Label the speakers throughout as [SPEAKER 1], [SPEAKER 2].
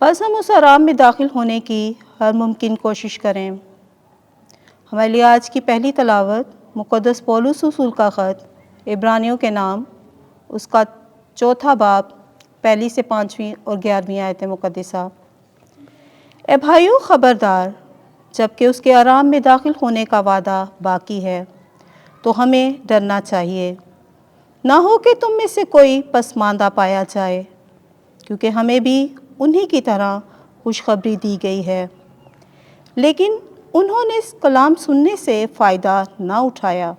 [SPEAKER 1] بس ہم اس آرام میں داخل ہونے کی ہر ممکن کوشش کریں۔ ہمارے لیے آج کی پہلی تلاوت مقدس پولس رسول کا خط عبرانیوں کے نام، اس کا 4 باب 1 سے 5 اور 11 آیت مقدسہ۔ اے بھائیو خبردار، جبکہ اس کے آرام میں داخل ہونے کا وعدہ باقی ہے تو ہمیں ڈرنا چاہیے، نہ ہو کہ تم میں سے کوئی پسماندہ پایا جائے، کیونکہ ہمیں بھی انہی کی طرح خوشخبری دی گئی ہے، لیکن انہوں نے اس کلام سننے سے فائدہ نہ اٹھایا،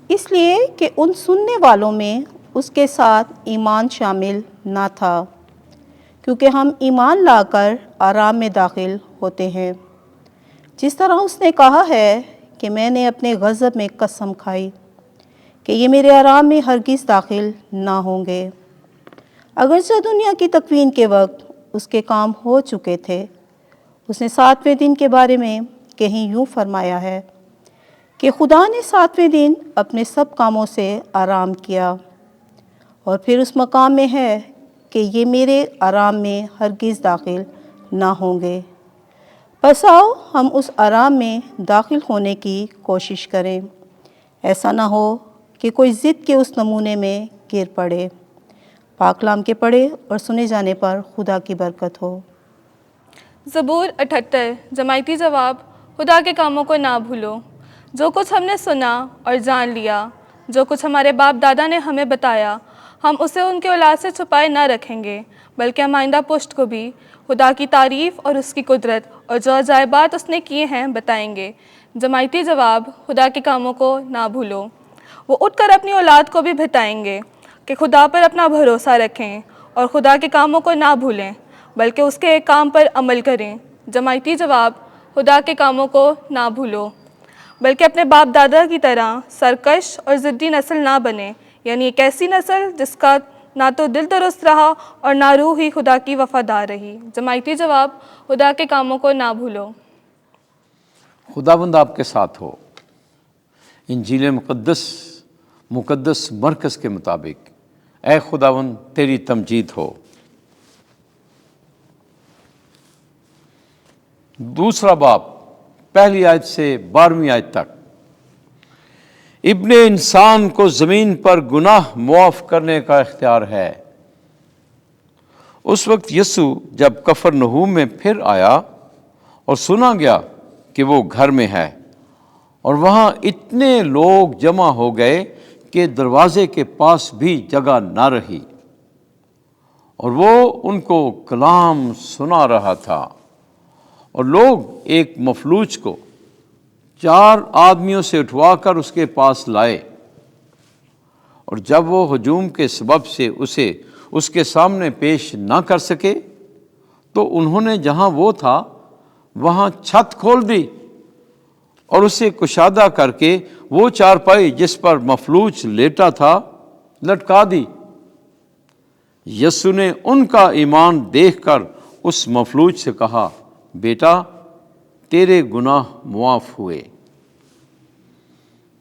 [SPEAKER 1] اس لیے کہ ان سننے والوں میں اس کے ساتھ ایمان شامل نہ تھا، کیونکہ ہم ایمان لا کر آرام میں داخل ہوتے ہیں، جس طرح اس نے کہا ہے کہ میں نے اپنے غضب میں قسم کھائی کہ یہ میرے آرام میں ہرگز داخل نہ ہوں گے۔ اگرچہ دنیا کی تکوین کے وقت اس کے کام ہو چکے تھے، اس نے 7ویں دن کے بارے میں کہیں یوں فرمایا ہے کہ خدا نے 7ویں دن اپنے سب کاموں سے آرام کیا، اور پھر اس مقام میں ہے کہ یہ میرے آرام میں ہرگز داخل نہ ہوں گے۔ پس آؤ ہم اس آرام میں داخل ہونے کی کوشش کریں، ایسا نہ ہو کہ کوئی ضد کے اس نمونے میں گر پڑے۔ پاک کلام کے پڑھے اور سنے جانے پر خدا کی برکت ہو۔
[SPEAKER 2] زبور 78 جماعتی جواب: خدا کے کاموں کو نہ بھولو۔ جو کچھ ہم نے سنا اور جان لیا، جو کچھ ہمارے باپ دادا نے ہمیں بتایا، ہم اسے ان کے اولاد سے چھپائے نہ رکھیں گے، بلکہ ہم آئندہ پشت کو بھی خدا کی تعریف اور اس کی قدرت اور جو عجائبات اس نے کیے ہیں بتائیں گے۔ جماعتی جواب: خدا کے کاموں کو نہ بھولو۔ وہ اٹھ کر اپنی اولاد کو بھی بتائیں گے کہ خدا پر اپنا بھروسہ رکھیں اور خدا کے کاموں کو نہ بھولیں، بلکہ اس کے ایک کام پر عمل کریں۔ جماعتی جواب: خدا کے کاموں کو نہ بھولو، بلکہ اپنے باپ دادا کی طرح سرکش اور ضدی نسل نہ بنے، یعنی ایک ایسی نسل جس کا نہ تو دل درست رہا اور نہ روح ہی خدا کی وفادار رہی۔ جماعتی جواب: خدا کے کاموں کو نہ بھولو۔
[SPEAKER 3] خداوند آپ کے ساتھ ہو۔ انجیل مقدس مرکز کے مطابق اے خداوند تیری تمجید ہو۔ دوسرا باب 1 آیت سے 12 آیت تک۔ ابن انسان کو زمین پر گناہ معاف کرنے کا اختیار ہے۔ اس وقت یسوع جب کفرنہوم میں پھر آیا اور سنا گیا کہ وہ گھر میں ہے، اور وہاں اتنے لوگ جمع ہو گئے کہ دروازے کے پاس بھی جگہ نہ رہی، اور وہ ان کو کلام سنا رہا تھا، اور لوگ ایک مفلوج کو 4 آدمیوں سے اٹھوا کر اس کے پاس لائے، اور جب وہ ہجوم کے سبب سے اسے اس کے سامنے پیش نہ کر سکے تو انہوں نے جہاں وہ تھا وہاں چھت کھول دی اور اسے کشادہ کر کے وہ چارپائی جس پر مفلوج لیٹا تھا لٹکا دی۔ یسوع نے ان کا ایمان دیکھ کر اس مفلوج سے کہا، بیٹا تیرے گناہ معاف ہوئے۔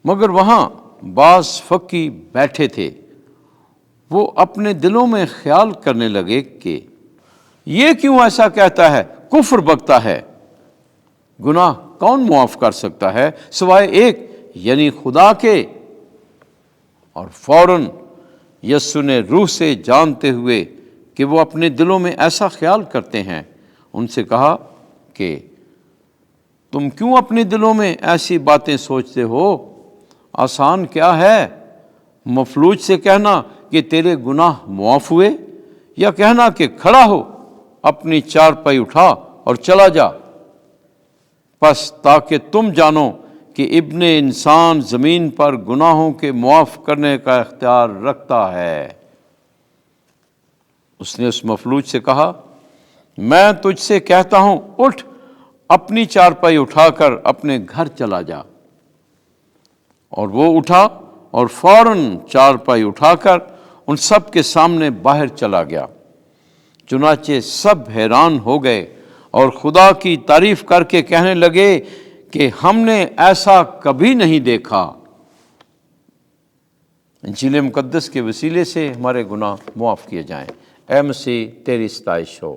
[SPEAKER 3] مگر وہاں بعض فقی بیٹھے تھے، وہ اپنے دلوں میں خیال کرنے لگے کہ یہ کیوں ایسا کہتا ہے، کفر بکتا ہے، گناہ کون معاف کر سکتا ہے سوائے ایک یعنی خدا کے؟ اور فوراً یسوع نے روح سے جانتے ہوئے کہ وہ اپنے دلوں میں ایسا خیال کرتے ہیں ان سے کہا کہ تم کیوں اپنے دلوں میں ایسی باتیں سوچتے ہو؟ آسان کیا ہے، مفلوج سے کہنا کہ تیرے گناہ معاف ہوئے، یا کہنا کہ کھڑا ہو، اپنی چارپائی اٹھا اور چلا جا؟ پس تاکہ تم جانو کہ ابن انسان زمین پر گناہوں کے معاف کرنے کا اختیار رکھتا ہے۔ اس نے اس مفلوج سے کہا، میں تجھ سے کہتا ہوں اٹھ، اپنی چارپائی اٹھا کر اپنے گھر چلا جا۔ اور وہ اٹھا اور فوراً چارپائی اٹھا کر ان سب کے سامنے باہر چلا گیا۔ چنانچہ سب حیران ہو گئے اور خدا کی تعریف کر کے کہنے لگے کہ ہم نے ایسا کبھی نہیں دیکھا۔ انجیل مقدس کے وسیلے سے ہمارے گناہ معاف کیے جائیں۔ اے مسیح تیری ستائش ہو۔